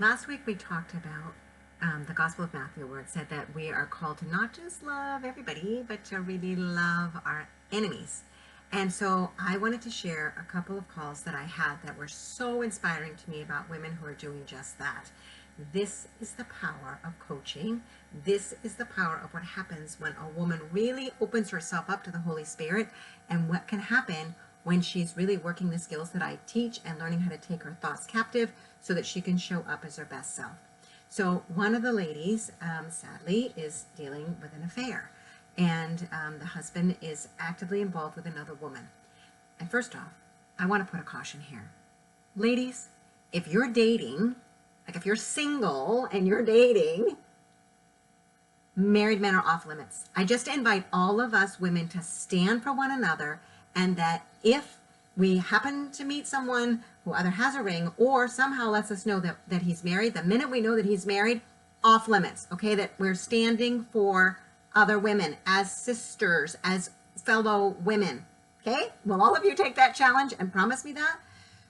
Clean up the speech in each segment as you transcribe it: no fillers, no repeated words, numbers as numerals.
Last week we talked about the Gospel of Matthew, where it said that we are called to not just love everybody, but to really love our enemies. And so I wanted to share a couple of calls that I had that were so inspiring to me about women who are doing just that. This is the power of coaching. This is the power of what happens when a woman really opens herself up to the Holy Spirit, and what can happen when she's really working the skills that I teach and learning how to take her thoughts captive so that she can show up as her best self. So one of the ladies, sadly, is dealing with an affair, and the husband is actively involved with another woman. And first off, I want to put a caution here. Ladies, if you're dating, like if you're single and you're dating, married men are off limits. I just invite all of us women to stand for one another, and that if we happen to meet someone who either has a ring or somehow lets us know that he's married, the minute we know that he's married, off limits, okay? That we're standing for other women as sisters, as fellow women, okay? Will all of you take that challenge and promise me that?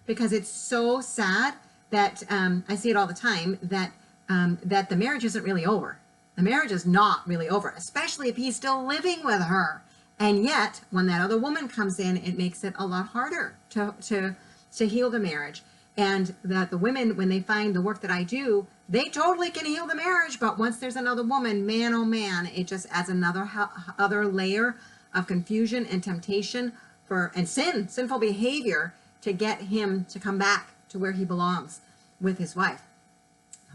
Because it's so sad that I see it all the time, that that the marriage isn't really over. The marriage is not really over, especially if he's still living with her. And yet, when that other woman comes in, it makes it a lot harder to heal the marriage. And that the women, when they find the work that I do, they totally can heal the marriage. But once there's another woman, man, oh man, it just adds another other layer of confusion and temptation and sinful behavior to get him to come back to where he belongs with his wife.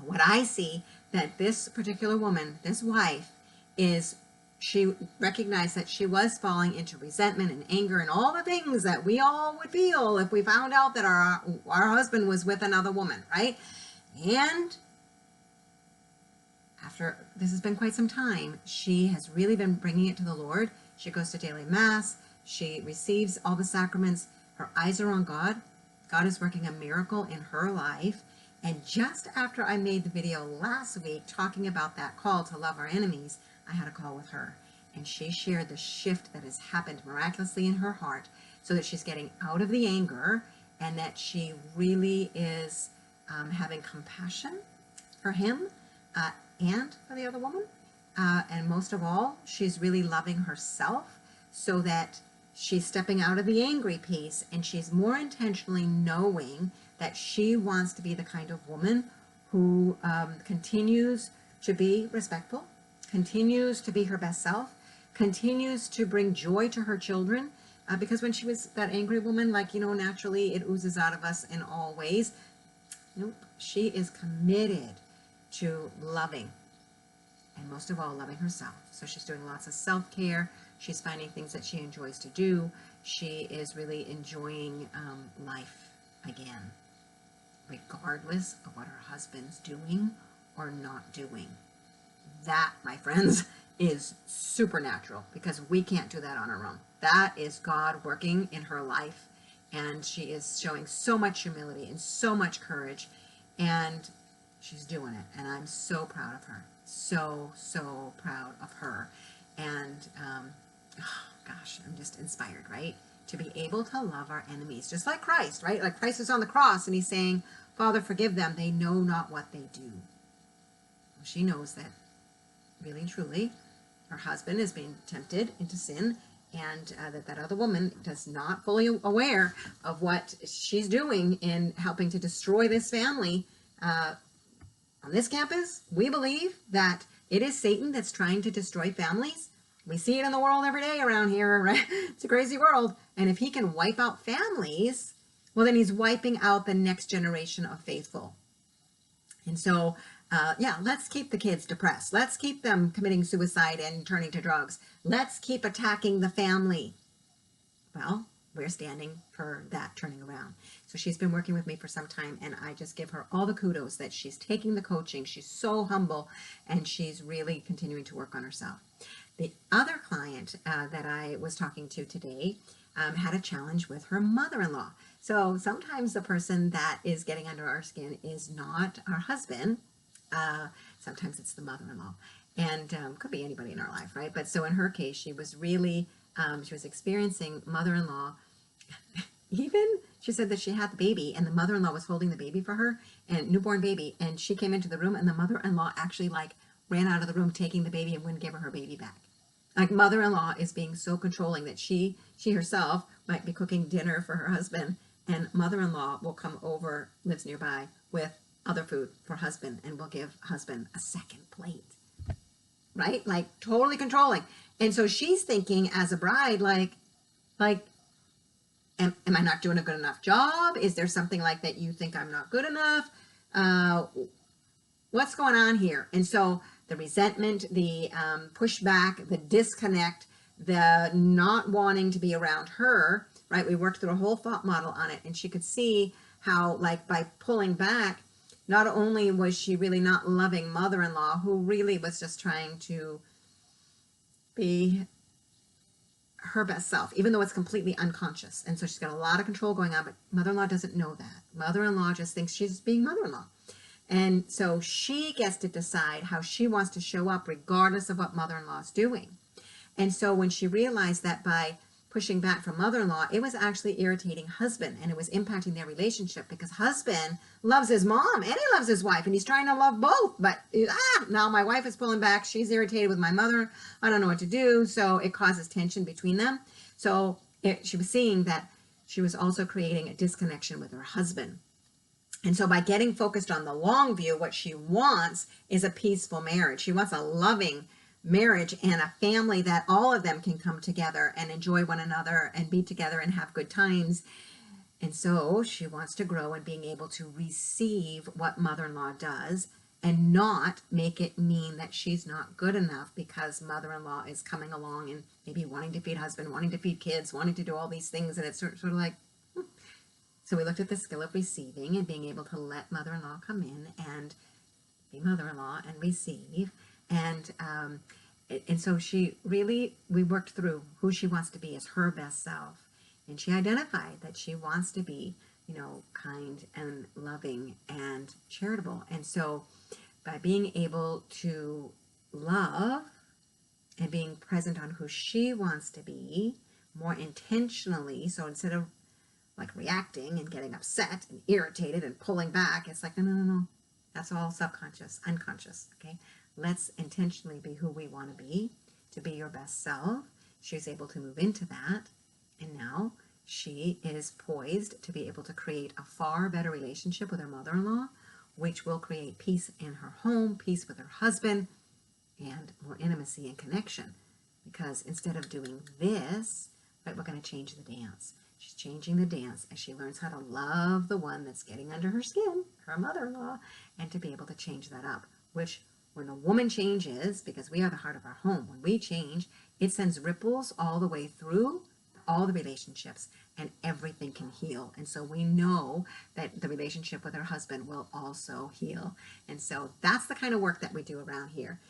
What I see that this particular woman, this wife, she recognized that she was falling into resentment and anger and all the things that we all would feel if we found out that our husband was with another woman, right? And after this has been quite some time, she has really been bringing it to the Lord. She goes to daily mass. She receives all the sacraments. Her eyes are on God. God is working a miracle in her life. And just after I made the video last week talking about that call to love our enemies, I had a call with her, and she shared the shift that has happened miraculously in her heart, so that she's getting out of the anger, and that she really is having compassion for him and for the other woman. And most of all, she's really loving herself, so that she's stepping out of the angry piece, and she's more intentionally knowing that she wants to be the kind of woman who continues to be respectful, continues to be her best self, continues to bring joy to her children. Because when she was that angry woman, naturally it oozes out of us in all ways. Nope, she is committed to loving, and most of all, loving herself. So she's doing lots of self-care. She's finding things that she enjoys to do. She is really enjoying life again, regardless of what her husband's doing or not doing. That, my friends, is supernatural, because we can't do that on our own. That is God working in her life, and she is showing so much humility and so much courage, and she's doing it, and I'm so proud of her. So proud of her. And oh, gosh, I'm just inspired, right? To be able to love our enemies, just like Christ, right? Like Christ is on the cross and he's saying, Father, forgive them. They know not what they do. Well, she knows that really and truly her husband is being tempted into sin, and that other woman is not fully aware of what she's doing in helping to destroy this family. On this campus, we believe that it is Satan that's trying to destroy families. We see it in the world every day around here, right? It's a crazy world. And if he can wipe out families, well, then he's wiping out the next generation of faithful. And so, yeah, let's keep the kids depressed. Let's keep them committing suicide and turning to drugs. Let's keep attacking the family. Well, we're standing for that turning around. So she's been working with me for some time, and I just give her all the kudos that she's taking the coaching. She's so humble, and she's really continuing to work on herself. The other client that I was talking to today had a challenge with her mother-in-law. So sometimes the person that is getting under our skin is not our husband. Sometimes it's the mother-in-law, and could be anybody in our life, right? But so in her case, she was really, she was experiencing mother-in-law. Even She said that she had the baby and the mother-in-law was holding the baby for her, and newborn baby, and she came into the room and the mother-in-law actually like ran out of the room taking the baby and wouldn't give her baby back. Like, mother-in-law is being so controlling that she herself might be cooking dinner for her husband, and mother-in-law will come over, lives nearby, with other food for husband and will give husband a second plate. Right? Like, totally controlling. And so she's thinking as a bride, like, am I not doing a good enough job? Is there something like that you think I'm not good enough? What's going on here? And so the resentment, the pushback, the disconnect, the not wanting to be around her, right? We worked through a whole thought model on it, and she could see how, like, by pulling back, not only was she really not loving mother-in-law, who really was just trying to be her best self, even though it's completely unconscious. And so she's got a lot of control going on, but mother-in-law doesn't know that. Mother-in-law just thinks she's being mother-in-law. And so she gets to decide how she wants to show up regardless of what mother-in-law is doing. And so when she realized that by pushing back from mother-in-law, it was actually irritating husband, and it was impacting their relationship, because husband loves his mom and he loves his wife and he's trying to love both. But now my wife is pulling back. She's irritated with my mother. I don't know what to do. So it causes tension between them. So she was seeing that she was also creating a disconnection with her husband. And so by getting focused on the long view, what she wants is a peaceful marriage. She wants a loving marriage and a family that all of them can come together and enjoy one another and be together and have good times. And so she wants to grow in being able to receive what mother-in-law does and not make it mean that she's not good enough because mother-in-law is coming along and maybe wanting to feed husband, wanting to feed kids, wanting to do all these things. And it's sort of like, So we looked at the skill of receiving and being able to let mother-in-law come in and be mother-in-law and receive. And so we worked through who she wants to be as her best self. And she identified that she wants to be, kind and loving and charitable. And so by being able to love and being present on who she wants to be more intentionally, so instead of like reacting and getting upset and irritated and pulling back, it's like, no. That's all subconscious, unconscious, okay? Let's intentionally be who we want to be your best self. She was able to move into that, and now she is poised to be able to create a far better relationship with her mother-in-law, which will create peace in her home, peace with her husband, and more intimacy and connection. Because instead of doing this, right, we're going to change the dance. She's changing the dance as she learns how to love the one that's getting under her skin, her mother-in-law, and to be able to change that up, which when a woman changes, because we are the heart of our home, when we change, it sends ripples all the way through all the relationships, and everything can heal. And so we know that the relationship with her husband will also heal. And so that's the kind of work that we do around here.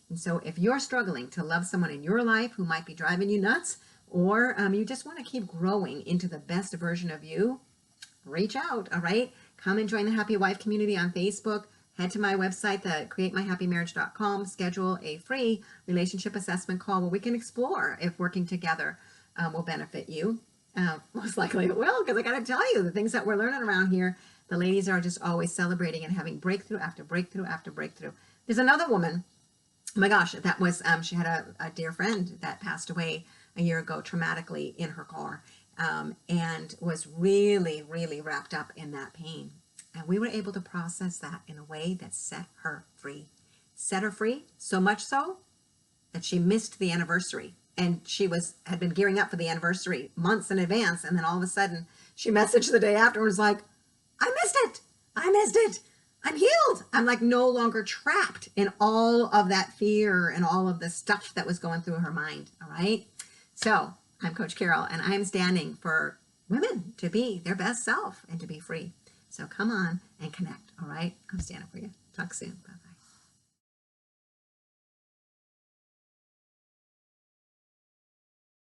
And so if you're struggling to love someone in your life who might be driving you nuts, or you just want to keep growing into the best version of you, reach out, all right? Come and join the Happy Wife community on Facebook. Head to my website, the createmyhappymarriage.com, schedule a free relationship assessment call where we can explore if working together will benefit you. Most likely it will, because I got to tell you, the things that we're learning around here, the ladies are just always celebrating and having breakthrough after breakthrough after breakthrough. There's another woman, oh my gosh, that was, she had a dear friend that passed away a year ago traumatically in her car, and was really, really wrapped up in that pain. And we were able to process that in a way that set her free. Set her free, so much so that she missed the anniversary. And she had been gearing up for the anniversary months in advance. And then all of a sudden she messaged the day after and was like, I missed it. I'm healed. I'm like no longer trapped in all of that fear and all of the stuff that was going through her mind. All right. So I'm Coach Carol, and I'm standing for women to be their best self and to be free. So come on and connect. All right. I'm standing for you. Talk soon. Bye-bye.